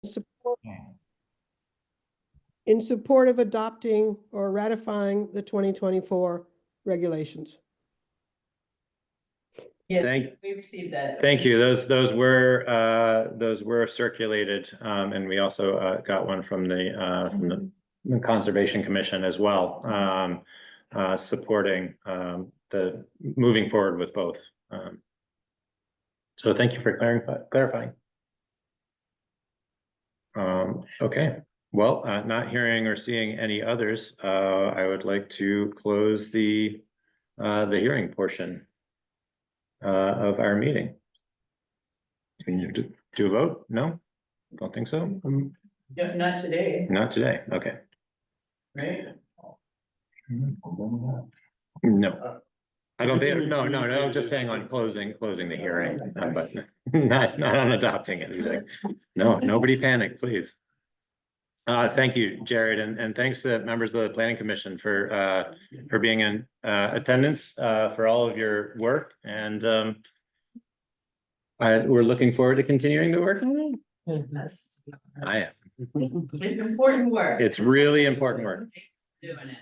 support of adopting or ratifying the 2024 regulations. Yes, we received that. Thank you. Those were circulated, and we also got one from the Conservation Commission as well, supporting the moving forward with both. So thank you for clarifying. Okay. Well, not hearing or seeing any others, I would like to close the hearing portion of our meeting. Can you do a vote? No, don't think so. Yeah, not today, Not today. Okay. right? No, I don't think. No. I'm just saying on closing the hearing, but not on adopting anything. No, nobody panic, please. Thank you, Jared, and thanks to members of the Planning Commission for being in attendance, for all of your work, and we're looking forward to continuing to work on it. Yes. I am. It's important work. It's really important work. Doing it.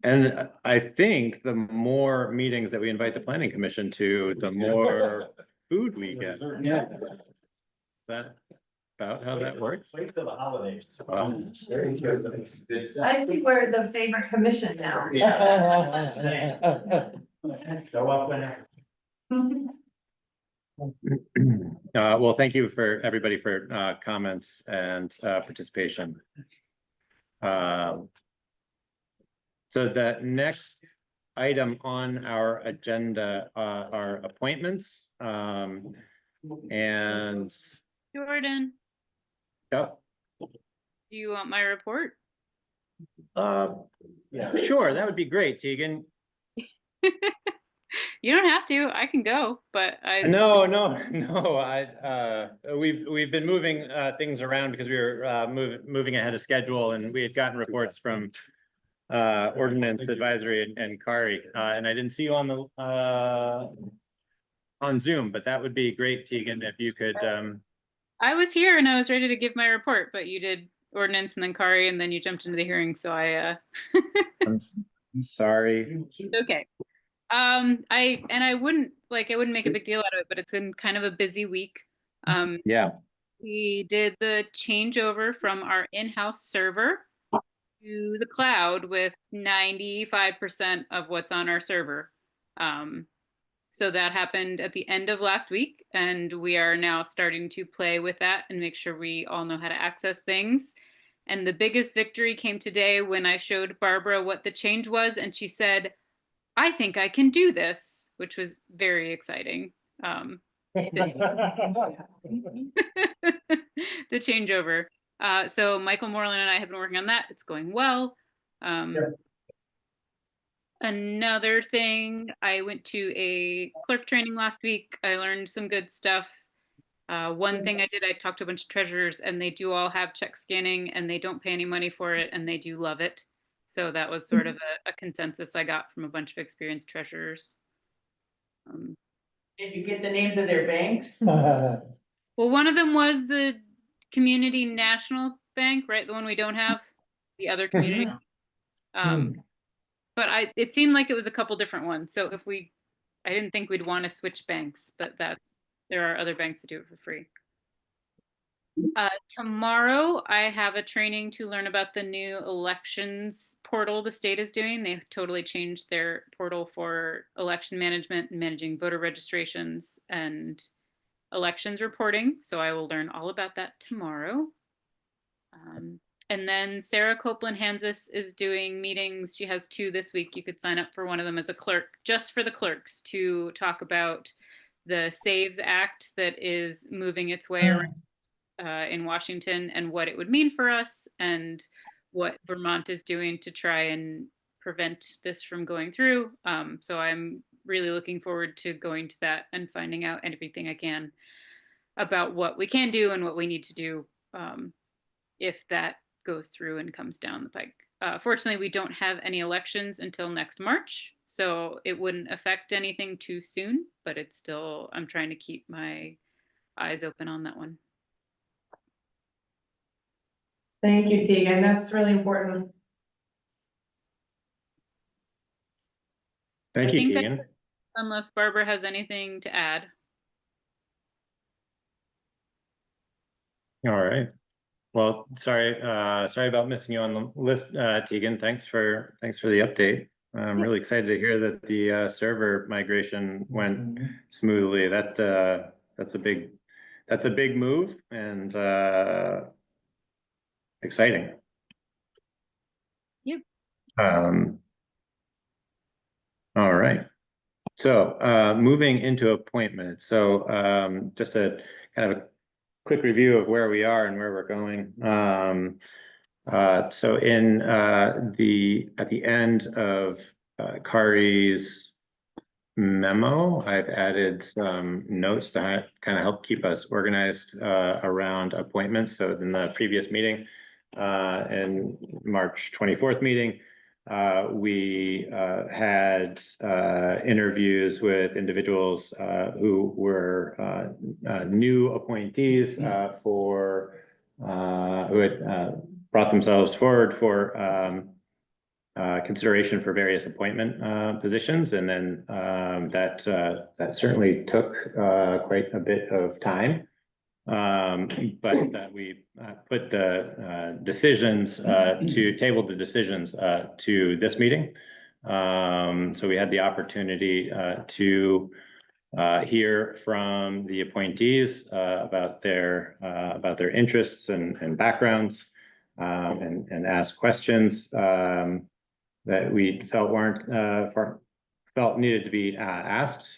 And I think the more meetings that we invite the Planning Commission to, the more food we get. Yeah. Is that about how that works? Wait till the holidays. Wow. I think we're the favorite commission now. Show up whenever. Well, thank you for everybody for comments and participation. So the next item on our agenda are appointments. And Jordan, yeah, do you want my report? sure, that would be great, Tegan. You don't have to. I can go, but I No. We've been moving things around because we were moving ahead of schedule, and we had gotten reports from Ordinance Advisory and Kari, and I didn't see you on the on Zoom, but that would be great, Tegan, if you could. I was here and I was ready to give my report, but you did ordinance and then Kari, and then you jumped into the hearing, so I I'm sorry. okay. I wouldn't make a big deal out of it, but it's been kind of a busy week. Yeah. We did the changeover from our in-house server to the cloud with 95% of what's on our server. So that happened at the end of last week, and we are now starting to play with that and make sure we all know how to access things. And the biggest victory came today when I showed Barbara what the change was, and she said, "I think I can do this," which was very exciting. The changeover. So Michael Moreland and I have been working on that. It's going well. Another thing, I went to a clerk training last week. I learned some good stuff. One thing I did, I talked to a bunch of treasurers, and they do all have check scanning, and they don't pay any money for it, and they do love it. So that was sort of a consensus I got from a bunch of experienced treasurers. Did you get the names of their banks? Well, one of them was the Community National Bank, right? The one we don't have, the other community. But it seemed like it was a couple different ones. So I didn't think we'd want to switch banks, but there are other banks that do it for free. Tomorrow, I have a training to learn about the new elections portal the state is doing. They totally changed their portal for election management and managing voter registrations and elections reporting. So I will learn all about that tomorrow. And then Sarah Copeland-Hansis is doing meetings. She has 2 this week. You could sign up for one of them as a clerk, just for the clerks, to talk about the SAVES Act that is moving its way around in Washington, and what it would mean for us, and what Vermont is doing to try and prevent this from going through. So I'm really looking forward to going to that and finding out everything I can about what we can do and what we need to do if that goes through and comes down the pike. Fortunately, we don't have any elections until next March, so it wouldn't affect anything too soon, but it's still, I'm trying to keep my eyes open on that one. Thank you, Tegan. That's really important. Thank I you, think that's Keegan. Unless Barbara has anything to add. All right. Well, sorry about missing you on the list, Tegan. Thanks for the update. I'm really excited to hear that the server migration went smoothly. That's a big move and exciting. Yep. All right. So moving into appointments. So just a kind of a quick review of where we are and where we're going. So in at the end of Kari's memo, I've added some notes that kind of help keep us organized around appointments. So in the previous meeting, in March 24th meeting, we had interviews with individuals who were new appointees for who had brought themselves forward for consideration for various appointment positions, and then that certainly took quite a bit of time. But that we put the decisions to table the decisions to this meeting. So we had the opportunity to hear from the appointees about their interests and backgrounds, and ask questions that we felt needed to be asked.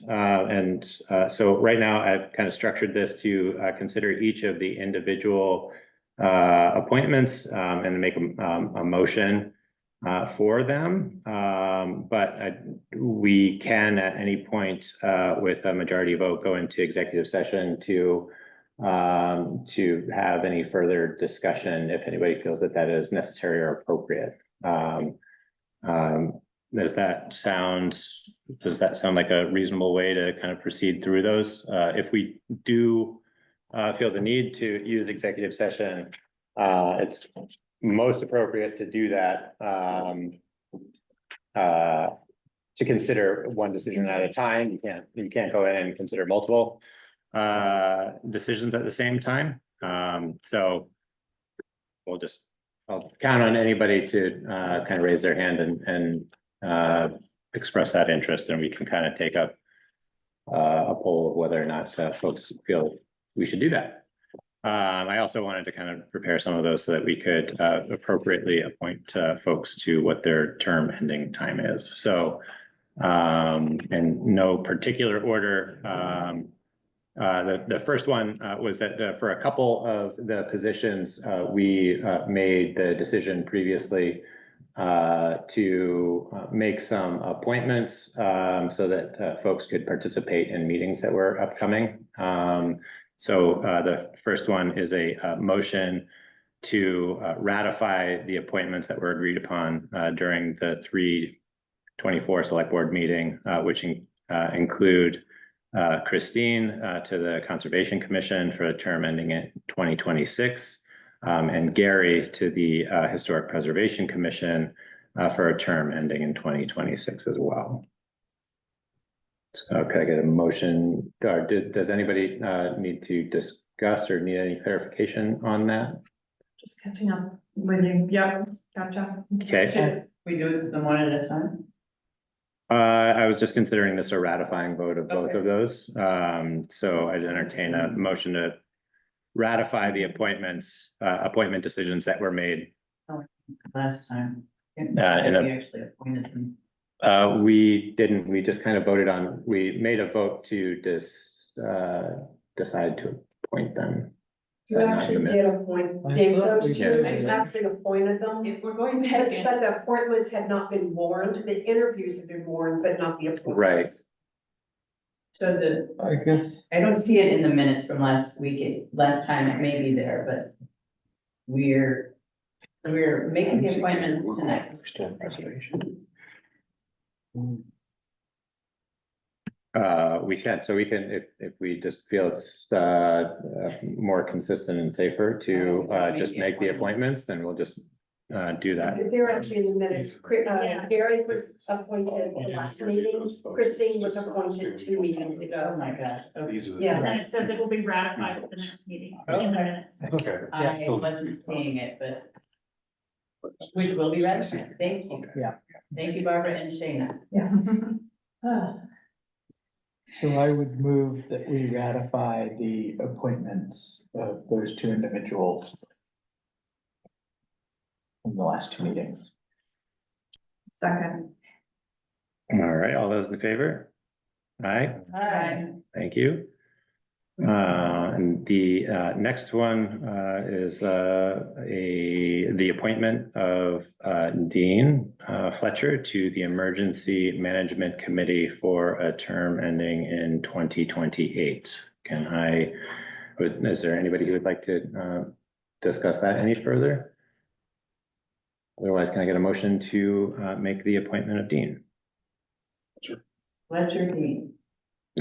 So right now I've kind of structured this to consider each of the individual appointments and make a motion for them. But we can at any point with a majority vote go into executive session to have any further discussion if anybody feels that that is necessary or appropriate. Does that sound like a reasonable way to kind of proceed through those? If we do feel the need to use executive session, it's most appropriate to do that to consider one decision at a time. You can't go in and consider multiple decisions at the same time. So I'll count on anybody to kind of raise their hand and express that interest, and we can kind of take up a poll of whether or not folks feel we should do that. I also wanted to kind of prepare some of those so that we could appropriately appoint folks to what their term ending time is. So in no particular order, the first one was that for a couple of the positions, we made the decision previously to make some appointments so that folks could participate in meetings that were upcoming. So the first one is a motion to ratify the appointments that were agreed upon during the 3/24 select board meeting, which include Christine to the Conservation Commission for a term ending in 2026, and Gary to the Historic Preservation Commission for a term ending in 2026 as well. So could I get a motion? Or does anybody need to discuss or need any clarification on that? Just catching up with you. Yep, gotcha. Okay. Should we do them one at a time? I was just considering this a ratifying vote of both Okay. of those. So I'd entertain a motion to ratify the appointment decisions that were made. Last time. We actually appointed them. We didn't, we just kind of we made a vote to decide to appoint them. Is You that not actually the did appoint, I Dave, thought we those two, did. you actually appointed them. If we're going back But, in, but the appointments had not been warned, the interviews have been warned, but not the appointments. Right. so I guess. I don't see it in the minutes from last week, last time it may be there, but we're making the appointments tonight. We can, so we can, if we just feel it's more consistent and safer to just make the appointments, then we'll just do that. They're actually in the minutes. Gary was appointed the last meeting. Christine was appointed 2 meetings Oh, ago. my gosh. Okay. These are. Yeah. And then it says it will be ratified at the next meeting. in the minutes. Okay. I wasn't seeing it, but. Which will be ratified. Thank you. Yeah. Thank you, Barbara and Shayna. Yeah. Ah, So I would move that we ratify the appointments of those two individuals in the last two meetings. Second. All right, all those in favor? Aye, Hi. thank you. And the next one is the appointment of Dean Fletcher to the Emergency Management Committee for a term ending in 2028. Is there anybody who would like to discuss that any further? Otherwise, can I get a motion to make the appointment of Dean? Fletcher Dean.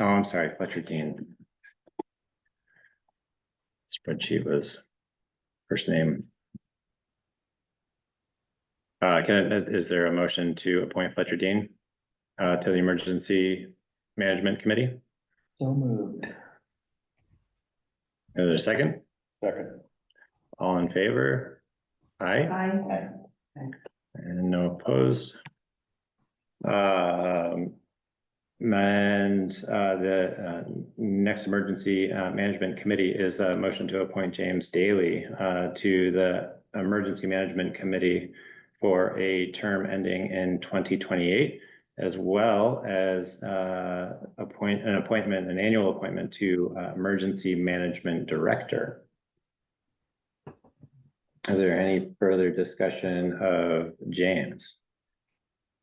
Oh, I'm sorry, Fletcher Dean. Spreadsheet was first name. Is there a motion to appoint Fletcher Dean to the Emergency Management Committee? So moved. Is there a second? Second. All in favor? Aye, Aye. and no opposed. And the next Emergency Management Committee is a motion to appoint James Daly to the Emergency Management Committee for a term ending in 2028, as well as an annual appointment to Emergency Management Director. Is there any further discussion of James?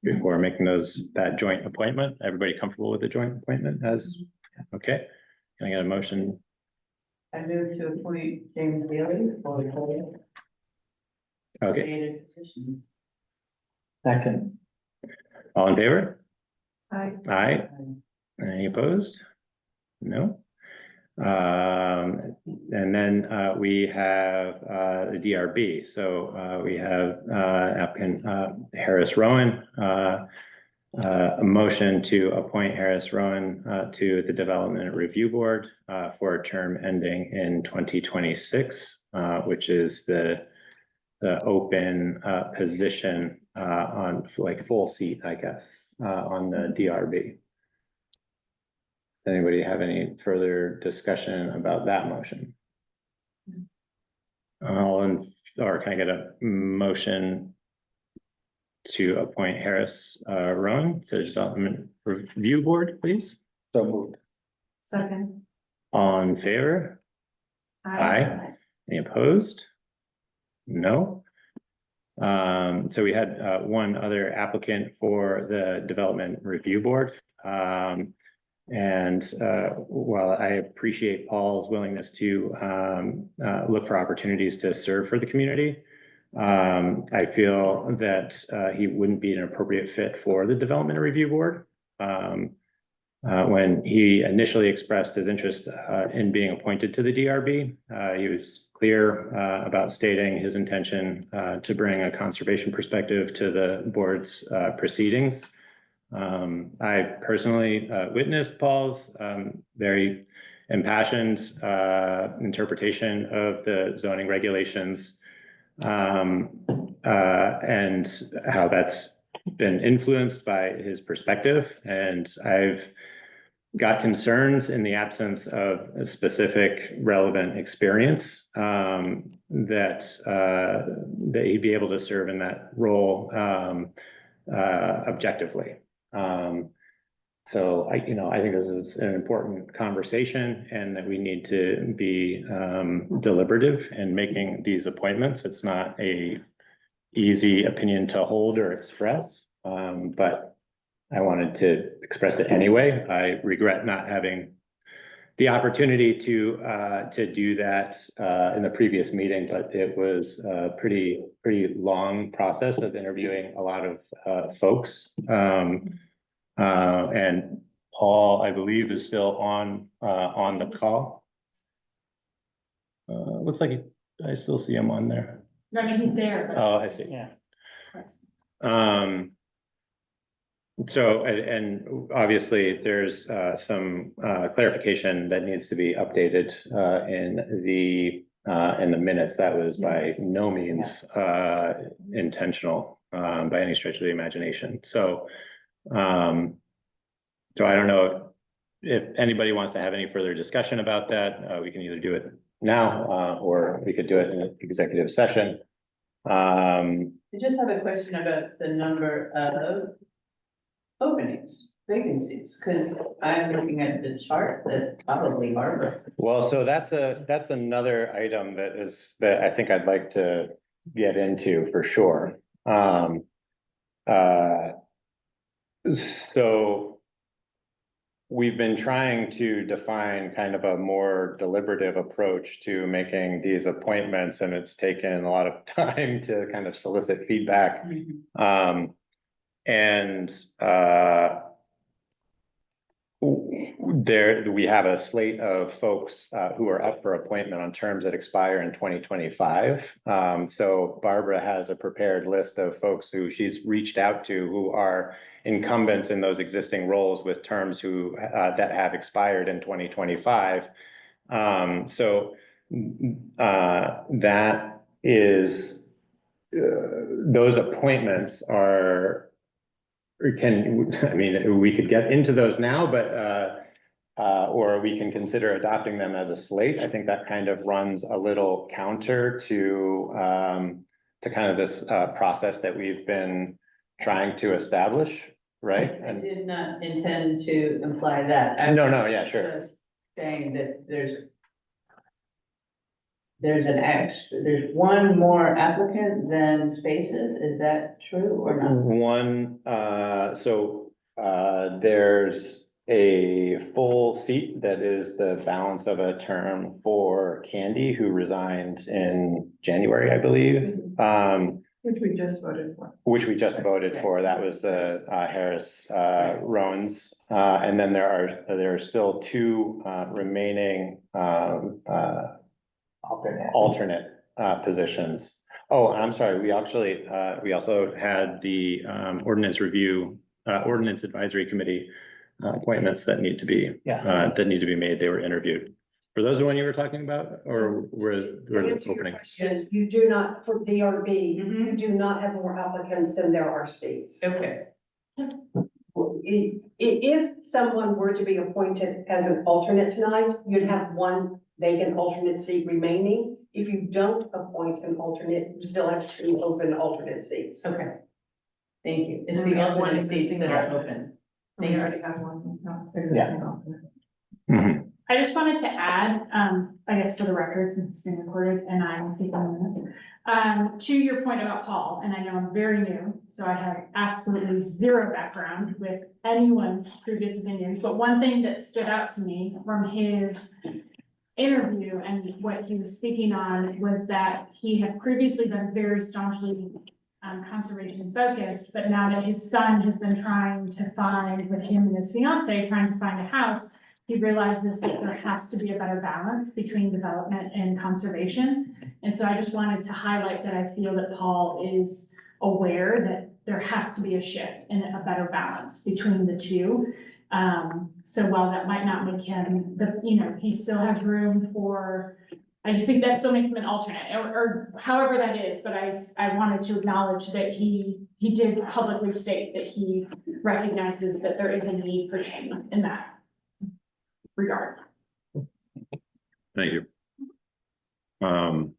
Before making that joint appointment, everybody comfortable with the joint appointment okay? Can I get a motion? I move to appoint James Bailey for the Okay, created position. Second. all in favor? Aye. Aye. Any opposed? No. And then we have the DRB. So we have applicant Harris Rowan, a motion to appoint Harris Rowan to the Development Review Board for a term ending in 2026, which is the open position on like full seat, I guess, on the DRB. Anybody have any further discussion about that motion? Or can I get a motion to appoint Harris Rowan to the Development Review Board, please? So moved. Second. All in favor? Aye. Any opposed? No. So we had one other applicant for the Development Review Board. And while I appreciate Paul's willingness to look for opportunities to serve for the community, I feel that he wouldn't be an appropriate fit for the Development Review Board. When he initially expressed his interest in being appointed to the DRB, he was clear about stating his intention to bring a conservation perspective to the board's proceedings. I've personally witnessed Paul's very impassioned interpretation of the zoning regulations and how that's been influenced by his perspective. And I've got concerns in the absence of a specific relevant experience that he'd be able to serve in that role objectively. So I think this is an important conversation and that we need to be deliberative in making these appointments. It's not a easy opinion to hold or express, but I wanted to express it anyway. I regret not having the opportunity to do that in the previous meeting, but it was a pretty long process of interviewing a lot of folks. And Paul, I believe, is still on the call. Looks like I still see him on there. No, I mean, he's there. but- Oh, I see. Yeah. So, and obviously, there's some clarification that needs to be updated in the minutes. That was by no means intentional by any stretch of the imagination. So, so I don't know if anybody wants to have any further discussion about that. We can either do it now or we could do it in an executive session. I just have a question about the number of openings, vacancies, because I'm looking at the chart that probably Barbara. Well, so that's another item that I think I'd like to get into for sure. So we've been trying to define kind of a more deliberative approach to making these appointments, and it's taken a lot of time to kind of solicit feedback. We have a slate of folks who are up for appointment on terms that expire in 2025. So Barbara has a prepared list of folks who she's reached out to who are incumbents in those existing roles with terms that have expired in 2025. So that is those appointments are. We could get into those now, but or we can consider adopting them as a slate. I think that kind of runs a little counter to kind of this process that we've been trying to establish, right? I did not intend to imply that. I No, was yeah, sure. just saying that there's one more applicant than spaces, is that true or not? There's a full seat that is the balance of a term for Candy, who resigned in January, I believe. Which we just voted for. Which we just voted for. That was the Harris Rowan's. And then there are still two remaining alternate positions. Oh, I'm sorry, we also had the ordinance advisory committee appointments that need to be made. They were interviewed. Were those the one you were talking about, or were the opening? You do not, for DRB, Mhm. you do not have more applicants than there are seats. Okay, If someone were to be appointed as an alternate tonight, you'd have one vacant alternate seat remaining. If you don't appoint an alternate, you still have two open alternate seats. okay. Thank you. It's And we the have one alternate seats that are existing open. We already have one, Yeah. Mhm. I just wanted to add, I guess for the record, since it's being recorded and I'm taking minutes, to your point about Paul, and I know I'm very new, so I have absolutely zero background with anyone's previous opinions, but one thing that stood out to me from his interview and what he was speaking on was that he had previously been very staunchly conservation focused, but now that his son has been trying to find, with him and his fiance, trying to find a house, he realizes that there has to be a better balance between development and conservation. And so I just wanted to highlight that I feel that Paul is aware that there has to be a shift and a better balance between the two. So while that might not make him, he still has room for, I just think that still makes him an alternate or however that is. But I wanted to acknowledge that he did publicly state that he recognizes that there is a need for change in that regard. Thank you. And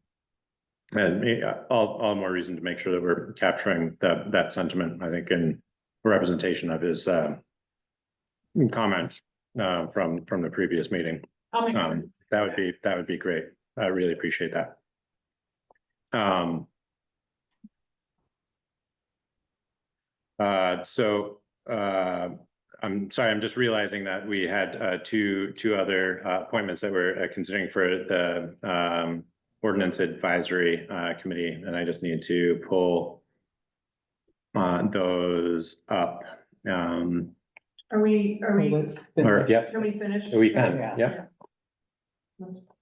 all more reason to make sure that we're capturing that sentiment, I think, in representation of his comments from the previous meeting. I'll make sure. That would be great. I really appreciate that. I'm sorry, I'm just realizing that we had two other appointments that we're considering for the Ordinance Advisory Committee, and I just need to pull those up. Are we, Let's Or, finish. yeah, can we finish? we can, Yeah. yeah,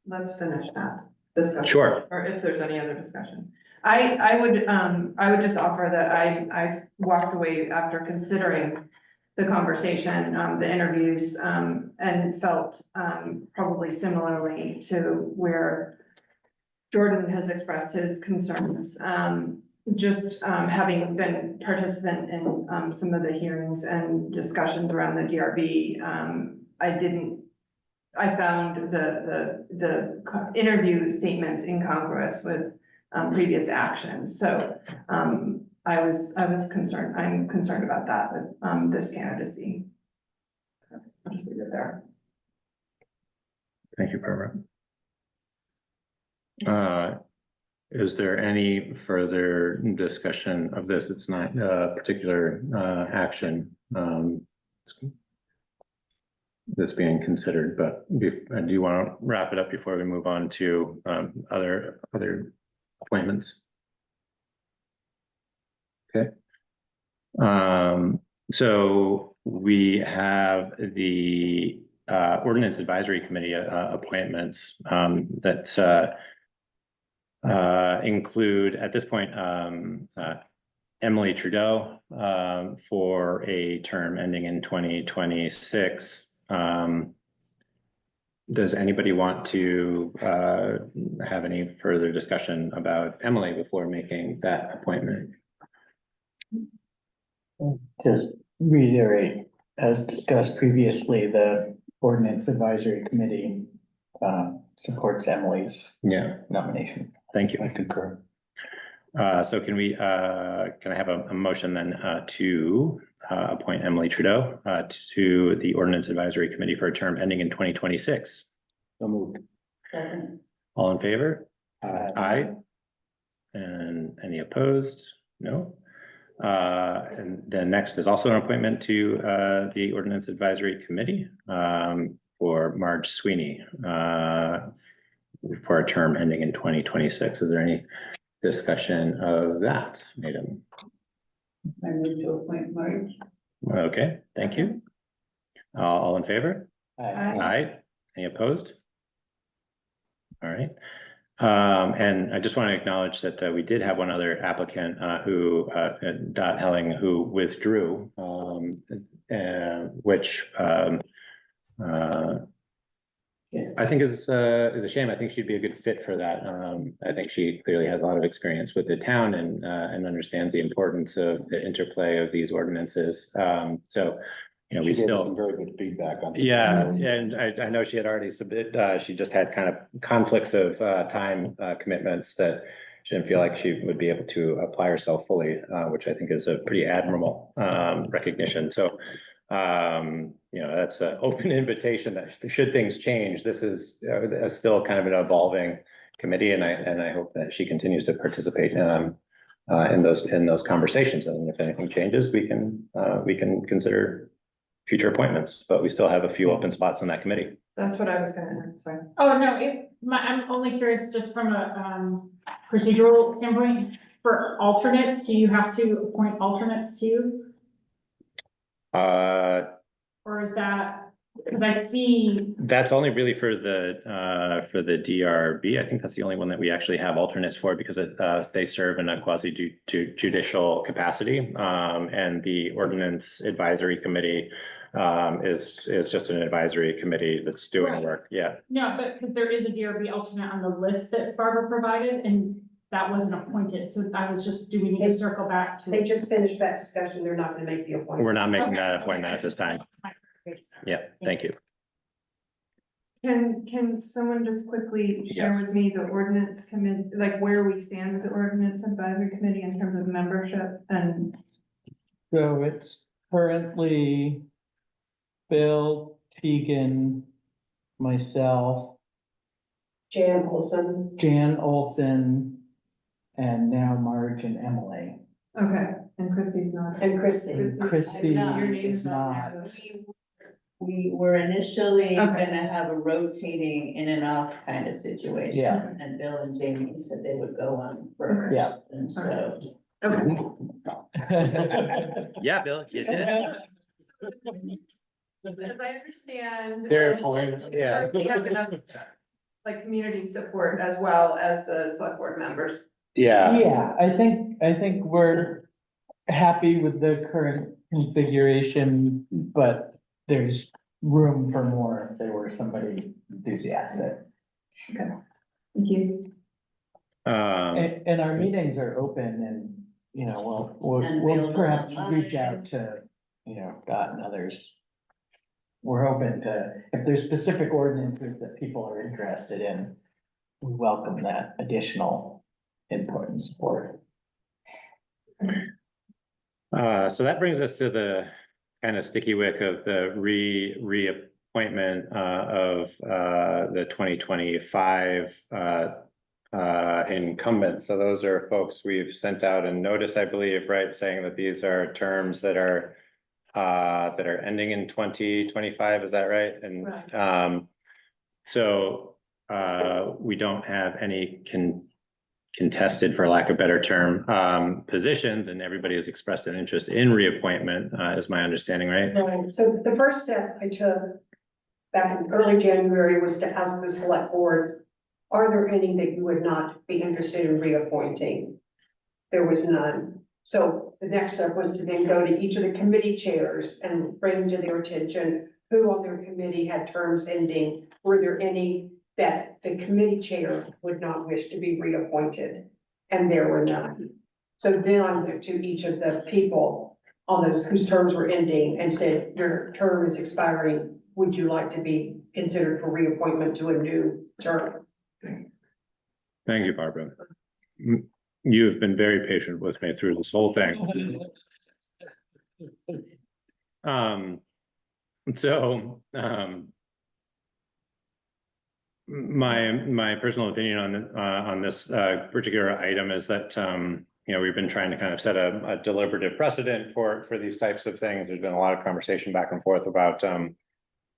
Let's finish that discussion. sure. Or if there's any other discussion. I would just offer that I've walked away after considering the conversation, the interviews, and felt, probably similarly to where Jordan has expressed his concerns. Just, having been participant in, some of the hearings and discussions around the DRB, I found the interview statements incongruous with, previous actions. So, I was concerned, I'm concerned about that with, this candidacy. I'll just leave it there. Thank you, Barbara. Is there any further discussion of this? It's not a particular action that's being considered, but I do want to wrap it up before we move on to other appointments. Okay. So we have the Ordinance Advisory Committee appointments that include at this point Emily Trudeau for a term ending in 2026. Does anybody want to have any further discussion about Emily before making that appointment? Just reiterate, as discussed previously, the Ordinance Advisory Committee supports Emily's Yeah, nomination. thank you. I concur. So can I have a motion then to appoint Emily Trudeau to the Ordinance Advisory Committee for a term ending in 2026? So moved. All in favor? Aye. Aye. And any opposed? No. And then next is also an appointment to the Ordinance Advisory Committee for Marge Sweeney for a term ending in 2026. Is there any discussion of that, Madam? I move to appoint Marge. Okay, thank you. All in favor? Aye. Aye. Any opposed? All right. And I just want to acknowledge that we did have one other applicant who, Dot Helling, who withdrew, which I think is a shame. I think she'd be a good fit for that. I think she clearly has a lot of experience with the town and understands the importance of the interplay of these ordinances. So, you know, we still very good feedback on. yeah, and I know she had already submitted, she just had kind of conflicts of time commitments that she didn't feel like she would be able to apply herself fully, which I think is a pretty admirable recognition. So, you know, that's an open invitation that should things change, this is still kind of an evolving committee, and I hope that she continues to participate in those conversations. And if anything changes, we can consider future appointments, but we still have a few open spots on that committee. That's what I was gonna, sorry. Oh, no, I'm only curious, just from a, procedural standpoint, for alternates, do you have to appoint alternates too? Or is that, because I see, That's only really for the DRB. I think that's the only one that we actually have alternates for, because they serve in a quasi judicial capacity. And the Ordinance Advisory Committee is just an advisory committee that's doing Right. work. Yeah. no, but because there is a DRB alternate on the list that Barbara provided, and that wasn't appointed, so I was just, do we need to circle back to? They just finished that discussion, they're not gonna make the appointment. We're not making Okay, that okay, appointment at this time. Yeah, thank you. Can someone just quickly share Yes. with me the ordinance committee, like where we stand with the ordinance advisory committee in terms of membership and? So it's currently Bill, Tegan, myself, Jan Olson, Jan Olson, and now Marge and Emily. Okay, and Christie's not. and Christie. And Christie Your name is is not not. there. We were initially Okay. gonna have a rotating in and off kind of situation. Yeah. And Bill and Jamie said they would go on first. Yeah. And so. Okay, Yeah, Bill, you did it. As I understand. They're and pulling, yeah. we have enough, like, community support as well as the select board members. Yeah, Yeah, I think we're happy with the current configuration, but there's room for more if there were somebody enthusiastic. Thank you. And our meetings are open and, you know, And we'll available perhaps online. reach out to, you know, Dot and others. We're open to, if there's specific ordinances that people are interested in, we welcome that additional input and support. So that brings us to the kind of sticky wick of the reappointment of the 2025 incumbent. So those are folks we've sent out a notice, I believe, right, saying that these are terms that are ending in 2025, is that right? And Right. so we don't have any contested, for lack of a better term, positions, and everybody has expressed an interest in reappointment, is my understanding, right? Right, so the first step I took back in early January was to ask the select board, are there any that you would not be interested in reappointing? There was none. So the next step was to then go to each of the committee chairs and bring to their attention who on their committee had terms ending. Were there any that the committee chair would not wish to be reappointed? And there were none. So then I went to each of the people on those whose terms were ending and said, your term is expiring. Would you like to be considered for reappointment to a new term? Thank you, Barbara. You've been very patient with me through this whole thing. My personal opinion on this particular item is that you know, we've been trying to kind of set a deliberative precedent for these types of things. There's been a lot of conversation back and forth about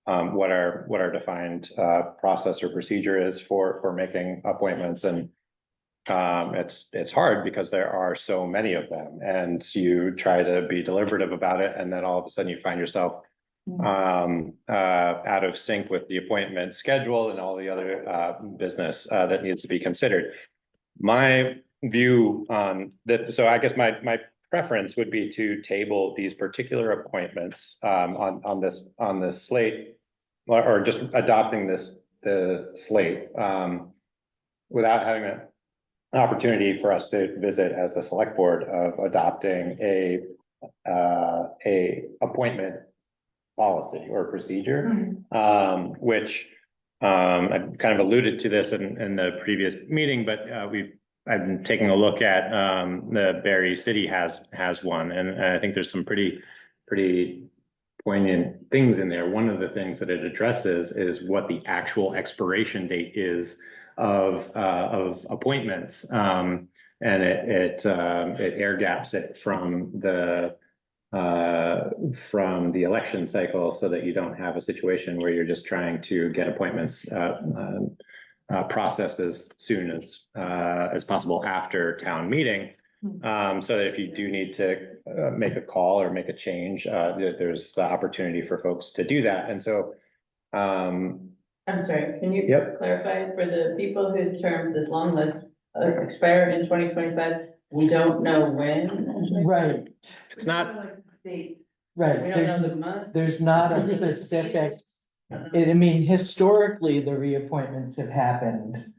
what our defined process or procedure is for making appointments, and it's hard because there are so many of them, and you try to be deliberative about it, and then all of a sudden you find yourself out of sync with the appointment schedule and all the other business that needs to be considered. My view on that, so I guess my preference would be to table these particular appointments on this slate, or just adopting the slate without having an opportunity for us to visit as the select board of adopting a appointment policy or procedure, which I kind of alluded to this in the previous meeting, but I've been taking a look at the Barry City has one, and I think there's some pretty poignant things in there. One of the things that it addresses is what the actual expiration date is of appointments, and it air gaps it from the election cycle, so that you don't have a situation where you're just trying to get appointments processed as soon as possible after town meeting. So that if you do need to make a call or make a change, there's the opportunity for folks to do that. And so I'm sorry, can you Yep. clarify for the people whose term, this long list, expire in 2025? We don't know when. Right, it's not, We right. don't know the month. There's not a specific, I mean, historically, the reappointments have happened,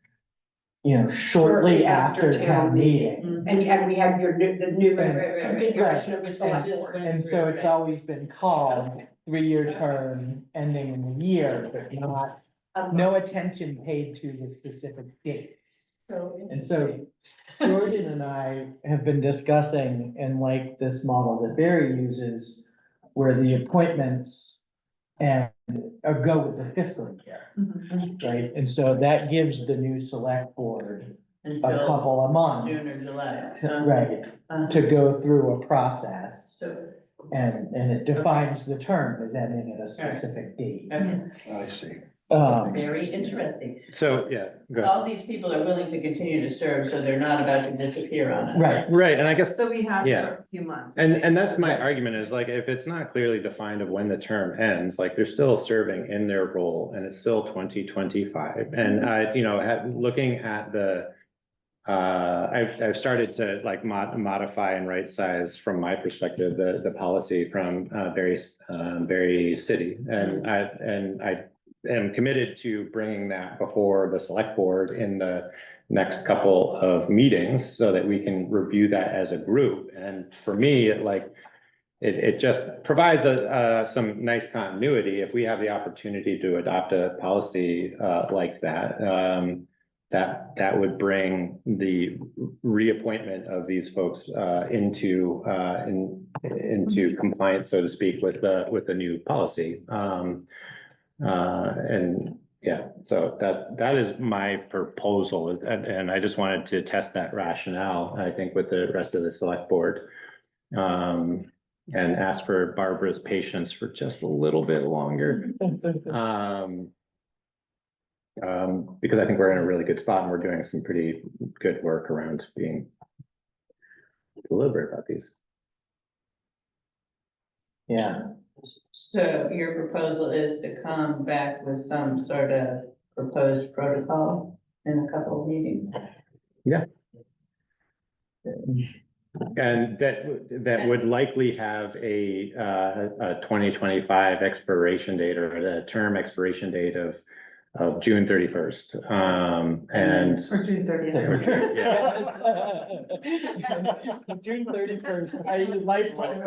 you know, shortly after town meeting. And we have the new Right. configuration of the Right. select Just board. when- And so it's always been called 3-year term ending in a year, but not, no attention paid to the specific dates. And so Jordan and I have been discussing, and like this model that Barry uses, where the appointments and go with the fiscal year, right? And so that gives the new select board a Until couple of months, June or July. right, to go through a process. So, And it defines the term as ending at a specific date. okay. I see. Very interesting. So, yeah, go ahead. All these people are willing to continue to serve, so they're not about to disappear on us. Right, Right, and I guess, So we have Yeah. for a few months. and that's my argument is like, if it's not clearly defined of when the term ends, like they're still serving in their role and it's still 2025. And I, looking at the, I've started to like modify and right size from my perspective, the policy from Berry City. And I am committed to bringing that before the select board in the next couple of meetings so that we can review that as a group. And for me, it just provides some nice continuity if we have the opportunity to adopt a policy like that. That would bring the reappointment of these folks into compliance, so to speak, with the new policy. And yeah, so that is my proposal, and I just wanted to test that rationale, I think, with the rest of the select board. And ask for Barbara's patience for just a little bit longer. Because I think we're in a really good spot and we're doing some pretty good work around being deliberate about these. yeah. So your proposal is to come back with some sort of proposed protocol in a couple of meetings? And that would likely have a 2025 expiration date or a term expiration date of June 31st. And Or June 30th. June 31st, lifetime.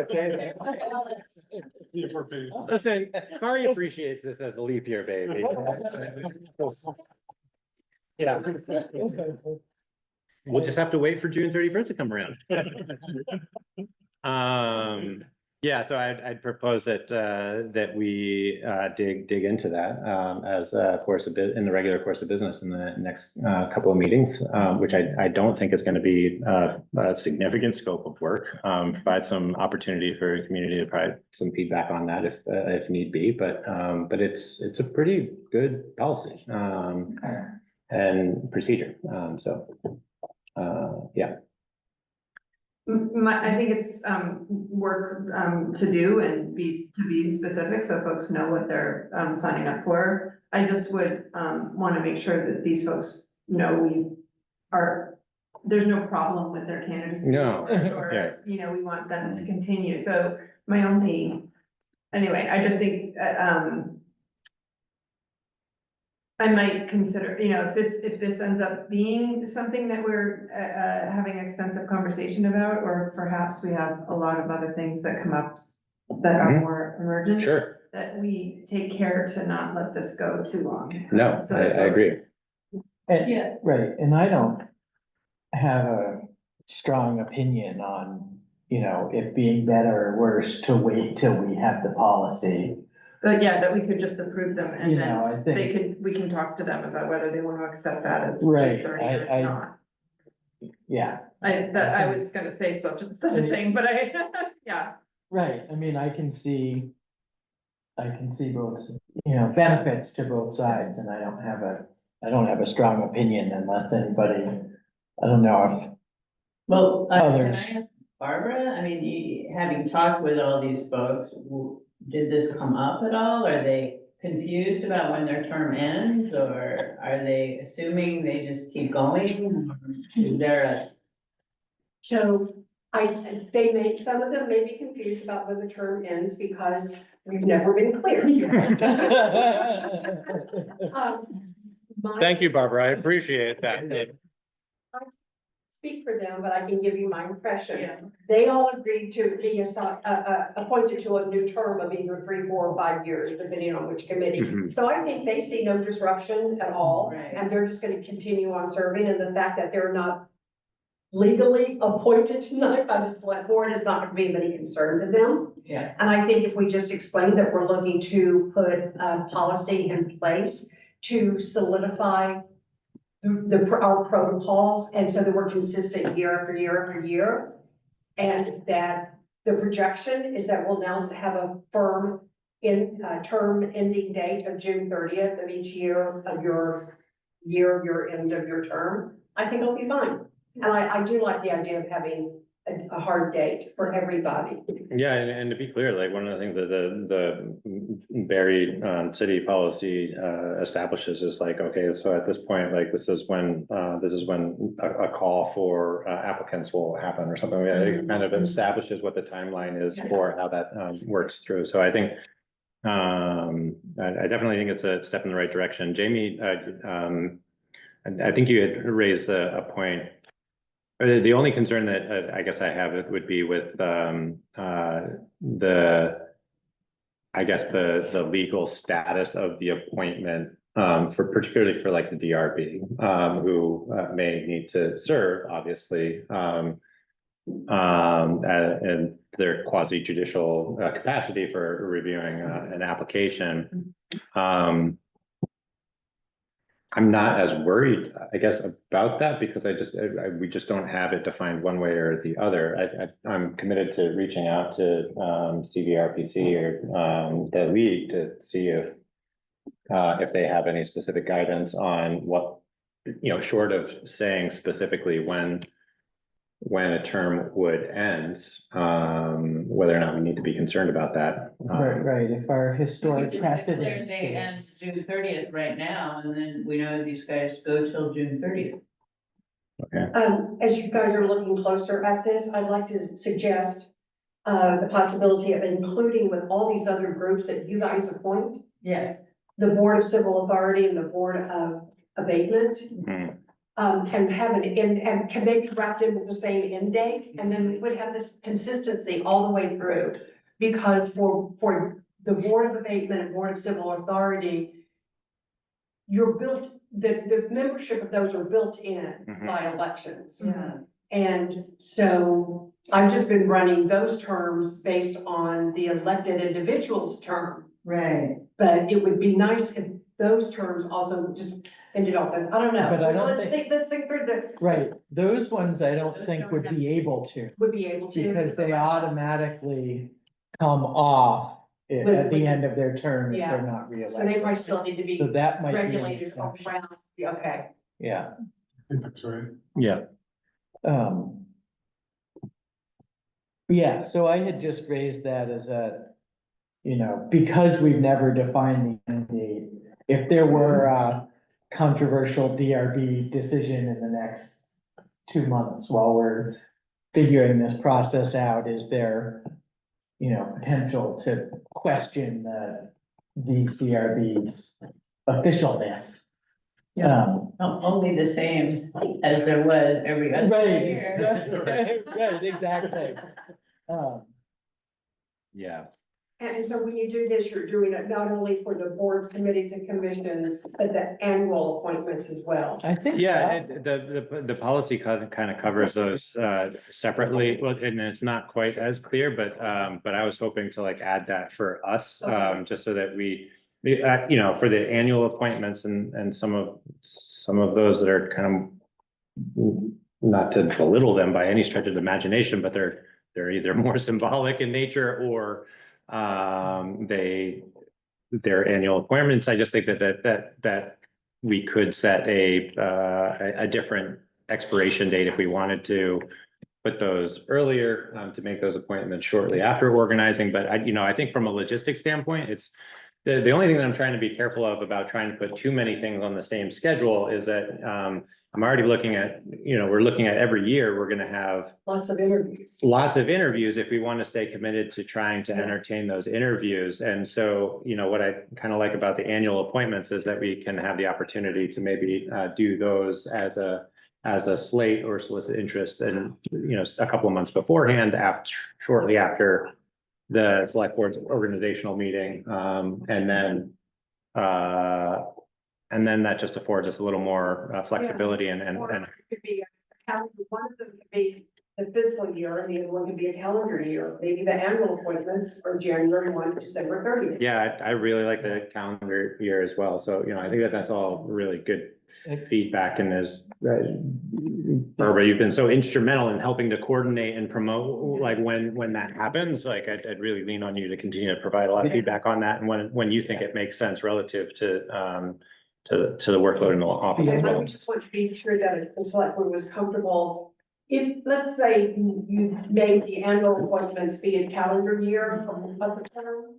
listen, Kari appreciates this as a leap year, baby. Yeah. We'll just have to wait for June 31st to come around. Yeah, so I'd propose that we dig into that as a course of in the regular course of business in the next couple of meetings, which I don't think is going to be a significant scope of work. Provide some opportunity for the community to provide some feedback on that if need be, but it's a pretty good policy and procedure. Yeah. I think it's work to do and be specific, so folks know what they're signing up for. I just would want to make sure that these folks know there's no problem with their candidacy. No. Or, we want them to continue. So anyway, I just think I might consider, if this ends up being something that we're having extensive conversation about, or perhaps we have a lot of other things that come up that are more emergent. Sure. That we take care to not let this go too long. No, So I agree. Yeah. Right, and I don't have a strong opinion on, it being better or worse to wait till we have the policy. But yeah, that we could just approve them and I then think, we can talk to them about whether they want to accept that as Right, 30 or not. yeah, I was gonna say such a thing, but yeah. right, I mean, I can see both, benefits to both sides, and I don't have a strong opinion unless anybody, I don't know if. Well, can Others. I ask Barbara, I mean, having talked with all these folks, did this come up at all? Are they confused about when their term ends, or are they assuming they just keep going? Is there So some of them may be confused about when the term ends because we've never been clear. Thank you, Barbara. I appreciate that. Speak for them, but I can give you my impression. Yeah. They all agreed to be appointed to a new term of either 3, 4, or 5 years, depending on which committee. Mhm. So I think they see no disruption at all, Right. and they're just gonna continue on serving, and the fact that they're not legally appointed tonight by the select board is not gonna be of any concern to them. Yeah. And I think if we just explain that we're looking to put a policy in place to solidify our protocols, and so that we're consistent year after year after year. And that the projection is that we'll now have a firm term ending date of June 30th of each year of your end of your term, I think it'll be fine. And I do like the idea of having a hard date for everybody. Yeah, and to be clear, like one of the things that the Barry city policy establishes is like, okay, so at this point, like this is when a call for applicants will happen or something. It kind of establishes what the timeline is for how that works through. So I think I definitely think it's a step in the right direction. Jamie, I think you had raised a point. The only concern that I guess I have it would be with the legal status of the appointment for particularly for like the DRB who may need to serve, obviously, and their quasi judicial capacity for reviewing an application. I'm not as worried, I guess, about that because we just don't have it defined one way or the other. I'm committed to reaching out to CVRPC or the league to see if they have any specific guidance on what, short of saying specifically when a term would end, whether or not we need to be concerned about that. Right, if our historic Declare precedent. they end is- June 30th right now, and then we know these guys go till June 30th. As you guys are looking closer at this, I'd like to suggest the possibility of including with all these other groups that you guys appoint, Yeah. the Board of Civil Authority and the Board of Abatement. Mhm. And have and can they be wrapped in with the same end date? And then we would have this consistency all the way through. Because for the Board of Abatement and Board of Civil Authority, the membership of those are built in by elections. Yeah. And so I've just been running those terms based on the elected individual's term. Right. But it would be nice if those terms also just ended off, I don't know. But I don't Let's think- let's think through Right, those ones I don't think would be able to, would be able to. because they automatically come off at the end of their term if they're not So they reelected. might still need to be So that might be an regulated exception. around, okay. Yeah. That's right. Yeah. Yeah, so I had just raised that as because we've never defined the end date. If there were a controversial DRB decision in the next 2 months while we're figuring this process out, is there, potential to question these DRBs officialness? Only the same as there was every other year. Right, exactly. Yeah. And so when you do this, you're doing it not only for the boards, committees and commissions, but the annual appointments as well. I think. Yeah, the policy kind of covers those separately. Well, and it's not quite as clear, but I was hoping to like add that for us, just so that we for the annual appointments and some of those that are kind of, not to belittle them by any stretch of the imagination, but they're either more symbolic in nature or their annual appointments. I just think that we could set a different expiration date if we wanted to put those earlier, to make those appointments shortly after organizing. But I think from a logistics standpoint, it's the only thing that I'm trying to be careful of about trying to put too many things on the same schedule is that I'm already looking at, we're looking at every year, we're gonna have Lots of interviews. lots of interviews if we want to stay committed to trying to entertain those interviews. And so, what I kind of like about the annual appointments is that we can have the opportunity to maybe do those as a slate or solicit interest and, a couple of months beforehand, shortly after the select board's organizational meeting. And then that just affords us a little more flexibility and Or it could be, one of them could be the fiscal year, and the other one could be a calendar year. Maybe the annual appointments are January 1 to December 30th. Yeah, I really like the calendar year as well. So, you know, I think that that's all really good feedback, and as Barbara, you've been so instrumental in helping to coordinate and promote, like when that happens, like I'd really lean on you to continue to provide a lot of feedback on that, and when you think it makes sense relative to the workload in the office as And I well. would just want to be sure that the select board was comfortable. If, let's say you made the annual appointments be a calendar year of the term,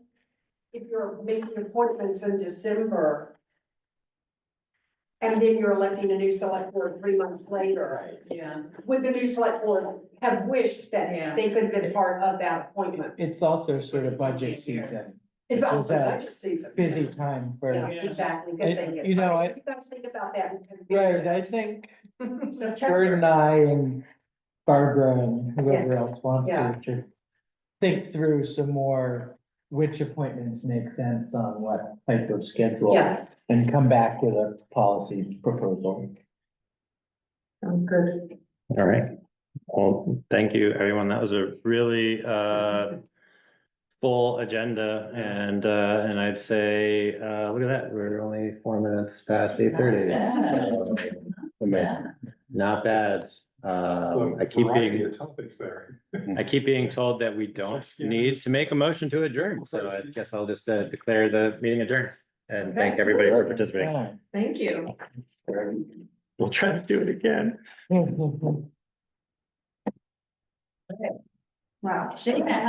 if you're making appointments in December, and then you're electing a new select board 3 months later, Yeah. would the new select board have wished that Yeah. they could have been part of that appointment? It's also sort of budget season, It's It's also a budget season. busy time for. Yeah, exactly, good And, thinking. you know, All right, I- so you guys think about that. Right, I think So check Jordan and I and Barbara and whoever else wants Yeah. to think through some more, which appointments make sense on what type of schedule. Yeah. And come back with a policy proposal. Sounds good. All right. Well, thank you, everyone. That was a really full agenda, and I'd say, look at that, we're only 4 minutes past 8:30. Yeah. Not bad. I keep Variety being, of topics there. I keep being told that we don't need to make a motion to adjourn, so I guess I'll just declare the meeting adjourned. And thank everybody for participating. Thank you. We'll try to do it again. Wow. Shake that